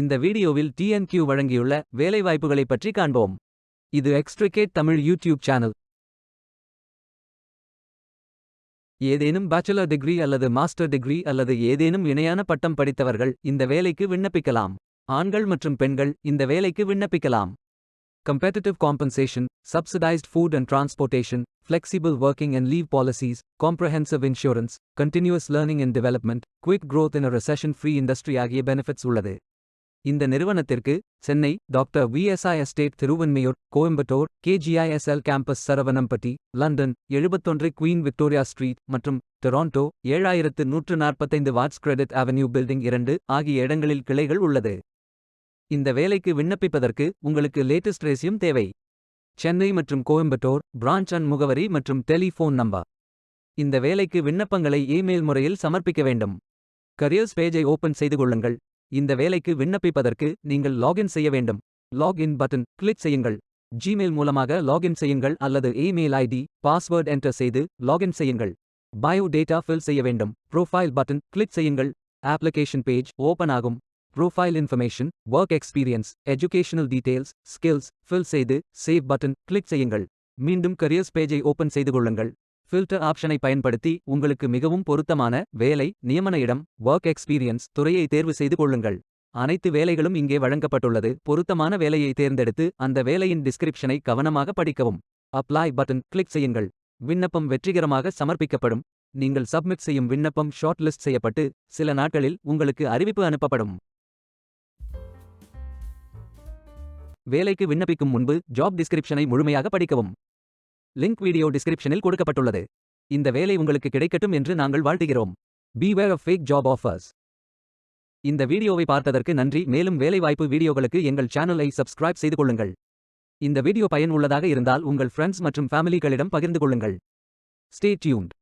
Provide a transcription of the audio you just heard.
இந்த வீடியோவில் TNQ வழங்கியுள்ள வேலைவாய்ப்புகளை பற்றி காண்போம். இது எக்ஸ்ட்ரிகேட் தமிழ் யூடியூப் சேனல். ஏதேனும் பேச்சுலர் டிகிரி அல்லது மாஸ்டர் டிகிரி அல்லது ஏதேனும் இணையான பட்டம் படித்தவர்கள் இந்த வேலைக்கு விண்ணப்பிக்கலாம். ஆண்கள் மற்றும் பெண்கள் இந்த வேலைக்கு விண்ணப்பிக்கலாம். Competitive compensation, subsidized food and transportation, flexible working and leave policies, comprehensive insurance, continuous learning and development, quick growth in a recession-free industry ஆகிய பெனிஃபிட்ஸ் உள்ளது. இந்த நிறுவனத்திற்கு Chennai doctor VSI estate Thiruvanmiyur, Coimbatore KGISL campus Saravanampatti, London 71 Queen Victoria Street மற்றும் Toronto 7145 Watts Credit Avenue building 2 ஆகிய இடங்களில் கிளைகள் உள்ளது. இந்த வேலைக்கு விண்ணப்பிப்பதற்கு உங்களுக்கு லேட்டஸ்ட் ரெஸ்யூம் தேவை. சென்னை மற்றும் கோயம்புத்தூர் பிரான்ச் அண்ட் முகவரி மற்றும் டெலிஃபோன் நம்பர். இந்த வேலைக்கு விண்ணப்பங்களை இமெயில் முறையில் சமர்ப்பிக்க வேண்டும். கரியர்ஸ் பேஜை ஓபன் செய்து கொள்ளுங்கள். இந்த வேலைக்கு விண்ணப்பிப்பதற்கு நீங்கள் லாகின் செய்ய வேண்டும். லாகின் பட்டன் கிளிக் செய்யுங்கள். ஜிமெயில் மூலமாக லாகின் செய்யுங்கள் அல்லது இமெயில் ஐடி பாஸ்வேர்ட் என்டர் செய்து லாகின் செய்யுங்கள். பயோ டேட்டா ஃபில் செய்ய வேண்டும். ப்ரொஃபைல் பட்டன் கிளிக் செய்யுங்கள். அப்ளிகேஷன் பேஜ் ஓபன் ஆகும். Profile information, work experience, educational details, skills fill செய்து சேவ் பட்டன் கிளிக் செய்யுங்கள். மீண்டும் கரியர்ஸ் பேஜை ஓபன் செய்து கொள்ளுங்கள். ஃபில்டர் ஆப்ஷனை பயன்படுத்தி உங்களுக்கு மிகவும் பொருத்தமான வேலை, நியமன இடம், ஒர்க் எக்ஸ்பீரியன்ஸ் துறையை தேர்வு செய்து கொள்ளுங்கள். அனைத்து வேலைகளும் இங்கே வழங்கப்பட்டுள்ளது. பொருத்தமான வேலையை தேர்ந்தெடுத்து அந்த வேலையின் டிஸ்கிரிப்ஷனை கவனமாக படிக்கவும். அப்ளை பட்டன் கிளிக் செய்யுங்கள். விண்ணப்பம் வெற்றிகரமாக சமர்ப்பிக்கப்படும். நீங்கள் சப்மிட் செய்யும் விண்ணப்பம் ஷார்ட் லிஸ்ட் செய்யப்பட்டு சில நாட்களில் உங்களுக்கு அறிவிப்பு அனுப்பப்படும். வேலைக்கு விண்ணப்பிக்கும் முன்பு ஜாப் டிஸ்கிரிப்ஷனை முழுமையாக படிக்கவும். லிங்க் வீடியோ டிஸ்கிரிப்ஷனில் கொடுக்கப்பட்டுள்ளது. இந்த வேலை உங்களுக்கு கிடைக்கட்டும் என்று நாங்கள் வாழ்த்துகிறோம். Beware of fake job offers. இந்த வீடியோவை பார்த்ததற்கு நன்றி. மேலும் வேலைவாய்ப்பு வீடியோகளுக்கு எங்கள் சேனலை சப்ஸ்கிரைப் செய்து கொள்ளுங்கள். இந்த வீடியோ பயன் உள்ளதாக இருந்தால் உங்கள் ஃப்ரெண்ட்ஸ் மற்றும் ஃபேமிலிகளிடம் பகிர்ந்து கொள்ளுங்கள். Stay tuned.